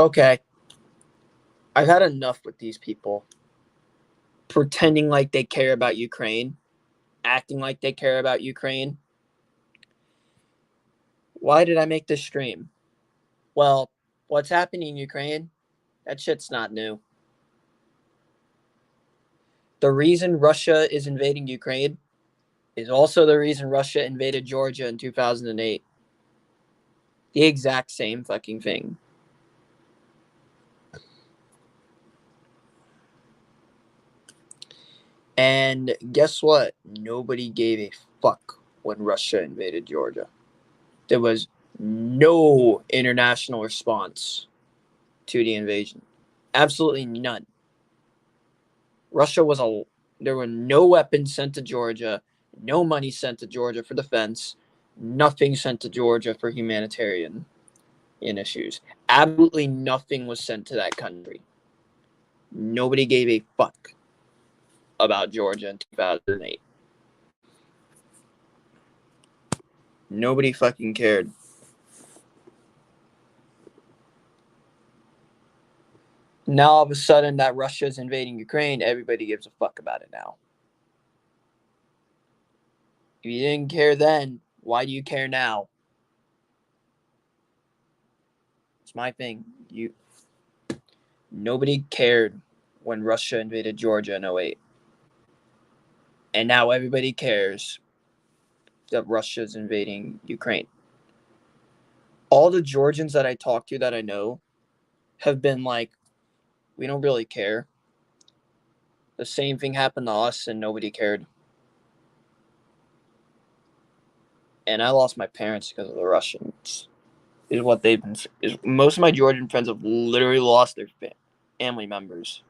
Okay, I've had enough with these people pretending like they care about Ukraine, acting like they care about Ukraine. Why did I make this stream? Well, what's happening in Ukraine? That shit's not new. The reason Russia is invading Ukraine is also the reason Russia invaded Georgia in 2008. The exact same fucking thing. And guess what? Nobody gave a fuck when Russia invaded Georgia. There was no international response to the invasion. Absolutely none. There were no weapons sent to Georgia, no money sent to Georgia for defense, nothing sent to Georgia for humanitarian issues. Absolutely nothing was sent to that country. Nobody gave a fuck about Georgia in 2008. Nobody fucking cared. Now all of a sudden that Russia's invading Ukraine, everybody gives a fuck about it now. If you didn't care then, why do you care now? It's my thing. Nobody cared when Russia invaded Georgia in 08. And now everybody cares that Russia's invading Ukraine. All the Georgians that I talk to that I know have been like, we don't really care. The same thing happened to us and nobody cared. And I lost my parents because of the Russians. Is what they've been. Most of my Georgian friends have literally lost their family members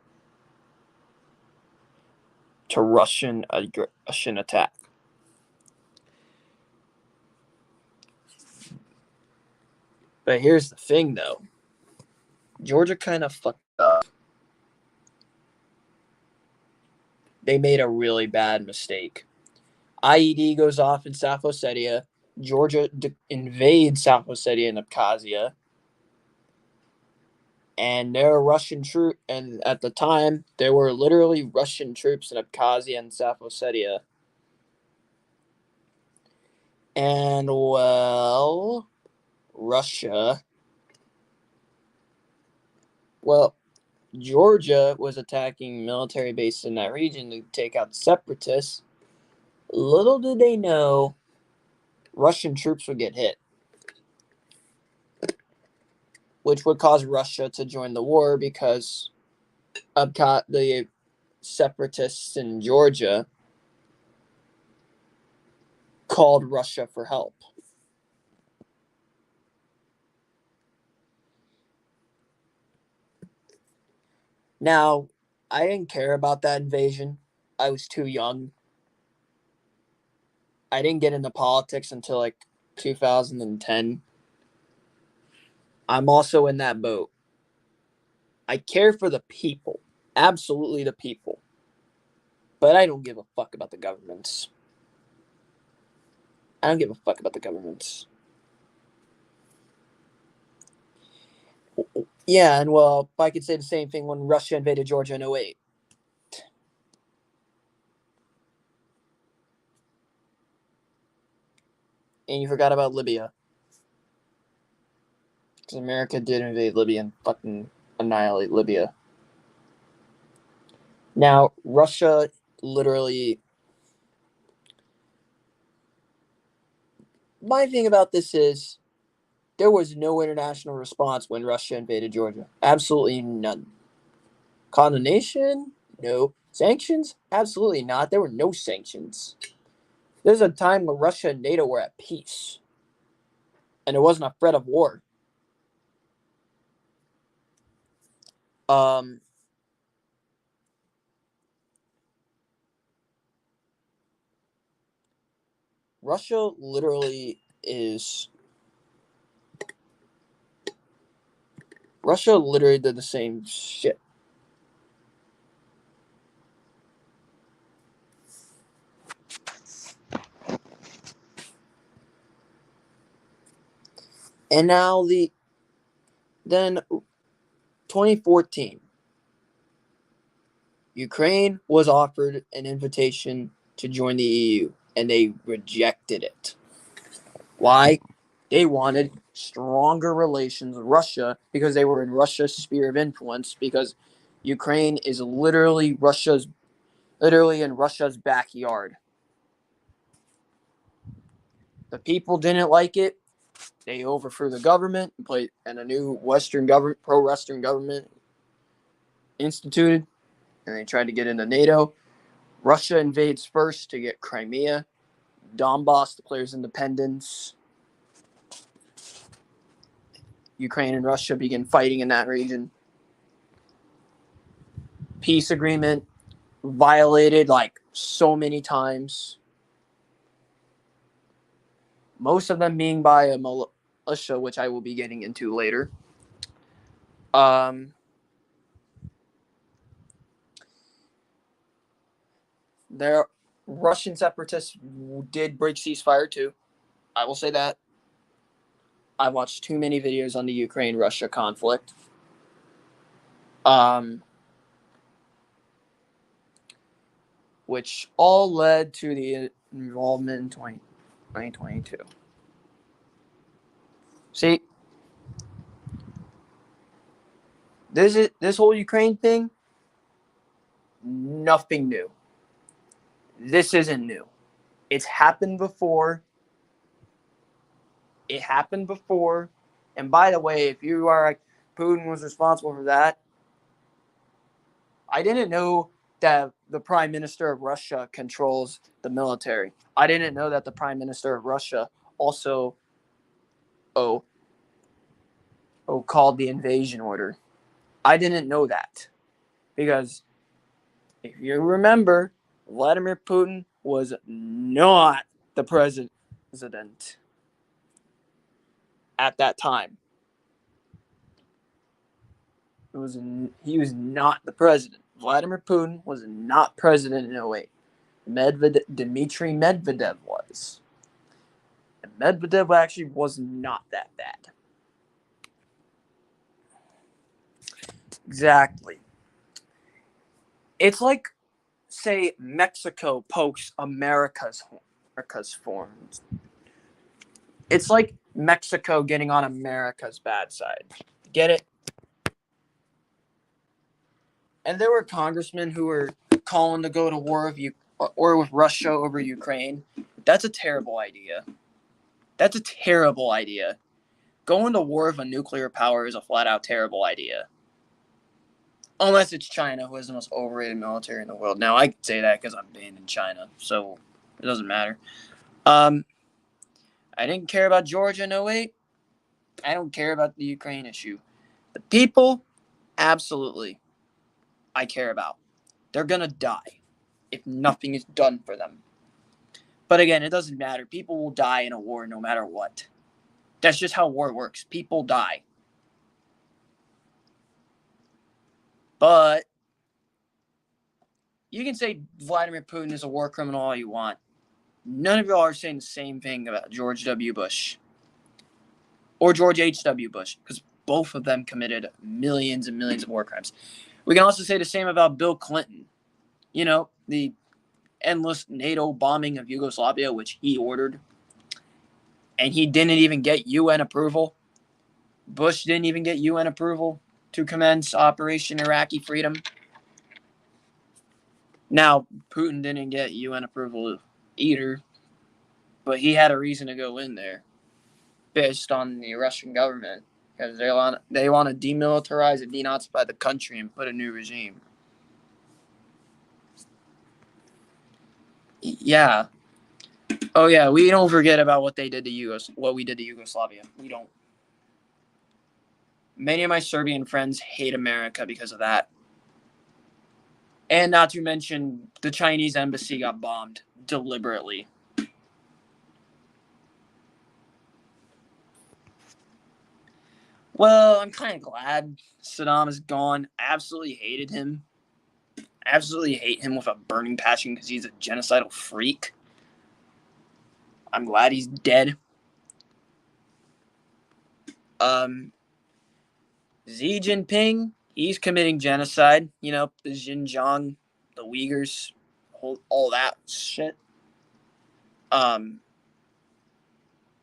to Russian attack. But here's the thing, though. Georgia kind of fucked up. They made a really bad mistake. IED goes off in South Ossetia. Georgia invades South Ossetia and Abkhazia. And there are Russian troops, and at the time, there were literally Russian troops in Abkhazia and South Ossetia. And, well, Russia. Well, Georgia was attacking military bases in that region to take out the separatists. Little did they know Russian troops would get hit, which would cause Russia to join the war because the separatists in Georgia called Russia for help. Now, I didn't care about that invasion. I was too young. I didn't get into politics until like 2010. I'm also in that boat. I care for the people. Absolutely the people. But I don't give a fuck about the governments. I don't give a fuck about the governments. Yeah, and well, I could say the same thing when Russia invaded Georgia in 08. And you forgot about Libya. Because America did invade Libya and fucking annihilate Libya. Now, Russia literally... My thing about this is there was no international response when Russia invaded Georgia. Absolutely none. Condemnation? No. Sanctions? Absolutely not. There were no sanctions. There's a time when Russia and NATO were at peace. And there wasn't a threat of war. Russia literally is... Russia literally did the same shit. And now then 2014, Ukraine was offered an invitation to join the EU, and they rejected it. Why? They wanted stronger relations with Russia because they were in Russia's sphere of influence, because Ukraine is literally in Russia's backyard. The people didn't like it. They overthrew the government and a new Western government, pro-Western government instituted, and they tried to get into NATO. Russia invades first to get Crimea, Donbass declares independence. Ukraine and Russia begin fighting in that region. Peace agreement violated like so many times. Most of them being by a militia, which I will be getting into later. There, Russian separatists did break ceasefire too. I will say that. I watched too many videos on the Ukraine-Russia conflict. Which all led to the involvement in 2022. See, this whole Ukraine thing, nothing new. This isn't new. It's happened before. It happened before. And by the way, if you are like, Putin was responsible for that, I didn't know that the Prime Minister of Russia controls the military. I didn't know that the Prime Minister of Russia also called the invasion order. I didn't know that. Because if you remember, Vladimir Putin was not the president at that time. He was not the president. Vladimir Putin was not president in 2008. Dmitry Medvedev was. And Medvedev actually was not that bad. Exactly. It's like, say, Mexico pokes America's forms. It's like Mexico getting on America's bad side. Get it? And there were congressmen who were calling to go to war with Russia over Ukraine. That's a terrible idea. That's a terrible idea. Going to war with a nuclear power is a flat-out terrible idea. Unless it's China, who has the most overrated military in the world. Now, I can say that because I'm banned in China, so it doesn't matter. I didn't care about Georgia in 2008. I don't care about the Ukraine issue. The people, absolutely, I care about. They're going to die if nothing is done for them. But again, it doesn't matter. People will die in a war no matter what. That's just how war works. People die. But you can say Vladimir Putin is a war criminal all you want. None of y'all are saying the same thing about George W. Bush or George H.W. Bush, because both of them committed millions and millions of war crimes. We can also say the same about Bill Clinton. You know, the endless NATO bombing of Yugoslavia, which he ordered. And he didn't even get UN approval. Bush didn't even get UN approval to commence Operation Iraqi Freedom. Now, Putin didn't get UN approval either, but he had a reason to go in there based on the Russian government, because they want to demilitarize and denazify the country and put a new regime. Yeah. Oh yeah, we don't forget about what they did to what we did to Yugoslavia. We don't. Many of my Serbian friends hate America because of that. And not to mention, the Chinese embassy got bombed deliberately. Well, I'm kind of glad Saddam is gone. I absolutely hated him. I absolutely hate him with a burning passion because he's a genocidal freak. I'm glad he's dead. Xi Jinping, He's committing genocide. You know, the Xinjiang, the Uyghurs, all that shit.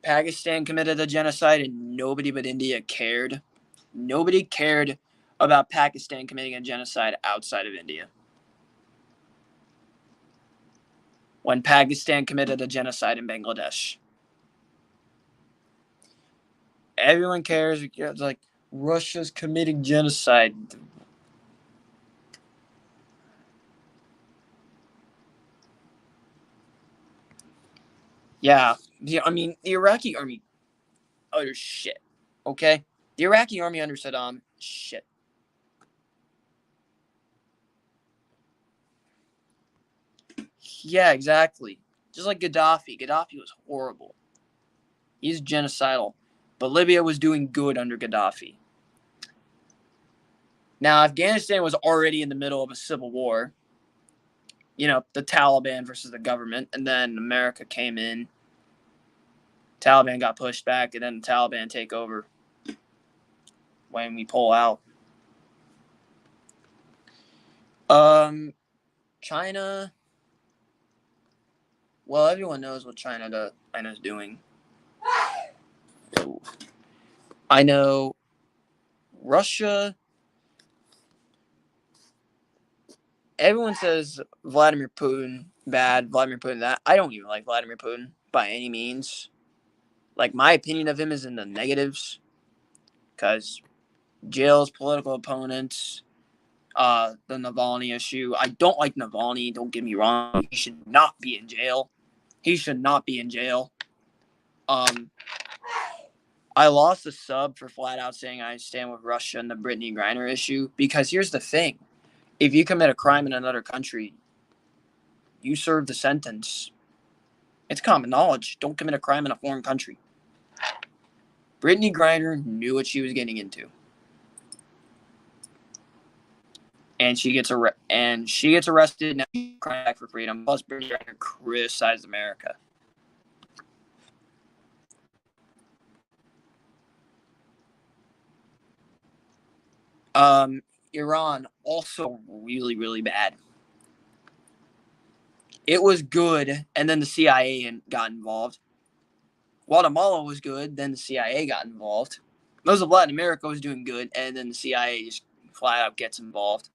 Pakistan committed a genocide and nobody but India cared. Nobody cared about Pakistan committing a genocide outside of India. When Pakistan committed a genocide in Bangladesh. Everyone cares. It's like, Russia's committing genocide. Yeah, I mean, the Iraqi army, utter shit. Okay? The Iraqi army under Saddam, shit. Yeah, exactly. Just like Gaddafi. Gaddafi was horrible. He's genocidal. But Libya was doing good under Gaddafi. Now, Afghanistan was already in the middle of a civil war. You know, the Taliban versus the government. And then America came in. Taliban got pushed back. And then the Taliban take over when we pull out. China. Well, everyone knows what China's doing. I know Russia. Everyone says Vladimir Putin bad, Vladimir Putin that. I don't even like Vladimir Putin by any means. Like, my opinion of him is in the negatives, because jails political opponents, the Navalny issue. I don't like Navalny, don't get me wrong. He should not be in jail. He should not be in jail. I lost a sub for flat out saying I stand with Russia and the Brittany Griner issue, because here's the thing. If you commit a crime in another country, you serve the sentence. It's common knowledge. Don't commit a crime in a foreign country. Brittany Griner knew what she was getting into. And she gets arrested. Now she's crying back for freedom. Plus, Brittany Griner criticized America. Iran, also really, really bad. It was good, and then the CIA got involved. Guatemala was good, then the CIA got involved. Most of Latin America was doing good, and then the CIA just flat out gets involved.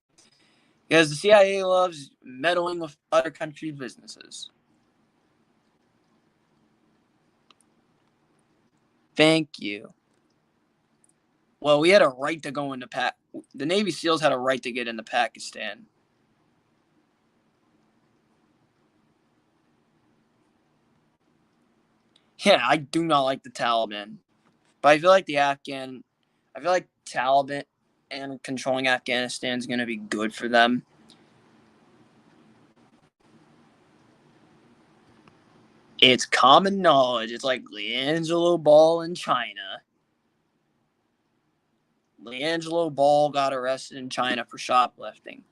Because the CIA loves meddling with other countries' businesses. Thank you. Well, we had a right to go into the Navy SEALs had a right to get into Pakistan. Yeah, I do not like the Taliban. But I feel like Taliban and controlling Afghanistan is going to be good for them. It's common knowledge. It's like LiAngelo Ball in China. LiAngelo Ball got arrested in China for shoplifting.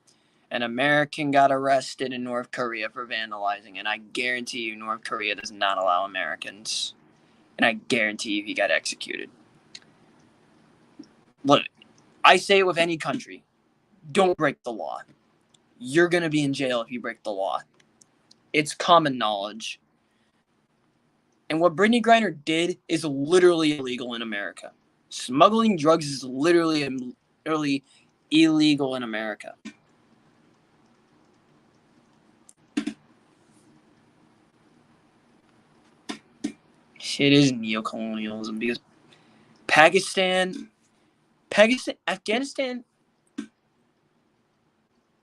An American got arrested in North Korea for vandalizing, and I guarantee you North Korea does not allow Americans. And I guarantee you he got executed. Look, I say it with any country. Don't break the law. You're going to be in jail if you break the law. It's common knowledge. And what Brittany Griner did is literally illegal in America. Smuggling drugs is literally illegal in America. It is neocolonialism, because Afghanistan,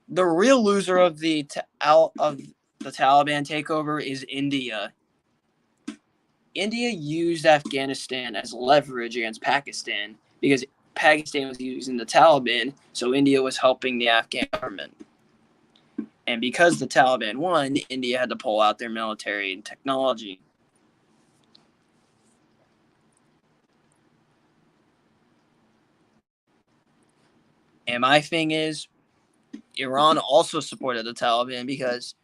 the real loser of the Taliban takeover is India. India used Afghanistan as leverage against Pakistan, because Pakistan was using the Taliban, so India was helping the Afghan government. And because the Taliban won, India had to pull out their military and technology. And my thing is, Iran also supported the Taliban because,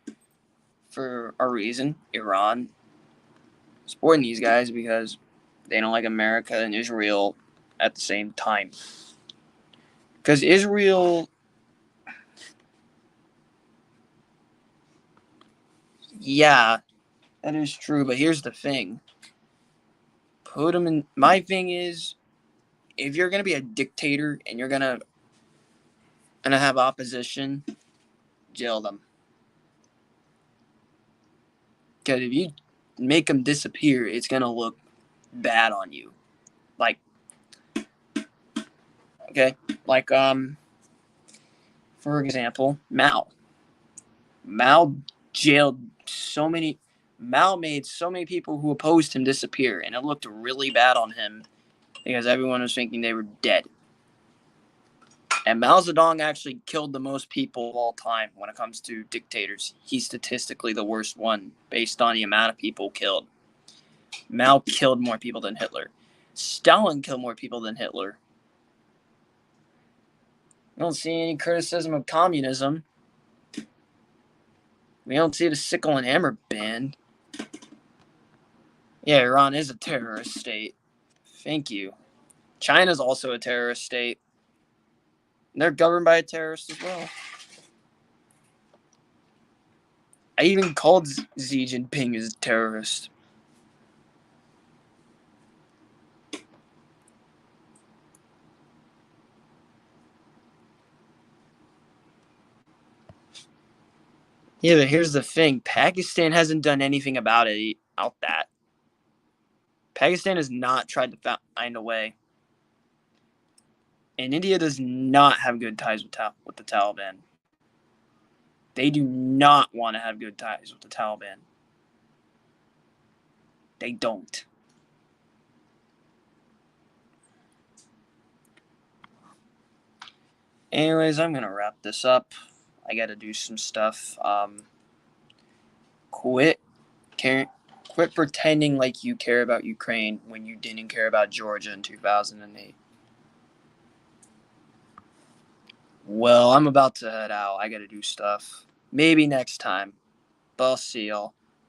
for a reason, Iran supporting these guys because they don't like America and Israel at the same time. Because Israel, yeah, that is true. But here's the thing. Put them in. My thing is, if you're gonna be a dictator and you're gonna have opposition, jail them. Because if you make them disappear, it's gonna look bad on you. Like, okay, like for example, Mao. Mao jailed so many. Mao made so many people who opposed him disappear, and it looked really bad on him because everyone was thinking they were dead. And Mao Zedong actually killed the most people of all time when it comes to dictators. He's statistically the worst one based on the amount of people killed. Mao killed more people than Hitler. Stalin killed more people than Hitler. We don't see any criticism of communism. We don't see the sickle and hammer ban. Yeah, Iran is a terrorist state. Thank you. China's also a terrorist state. They're governed by a terrorist as well. I even called Xi Jinping as a terrorist. Yeah, but here's the thing. Pakistan hasn't done anything about it. Pakistan has not tried to find a way. And India does not have good ties with the Taliban. They do not want to have good ties with the Taliban. They don't. Anyways, I'm going to wrap this up. I got to do some stuff. Quit pretending like you care about Ukraine when you didn't care about Georgia in 2008. Well, I'm about to head out. I got to do stuff. Maybe next time. But I'll see y'all.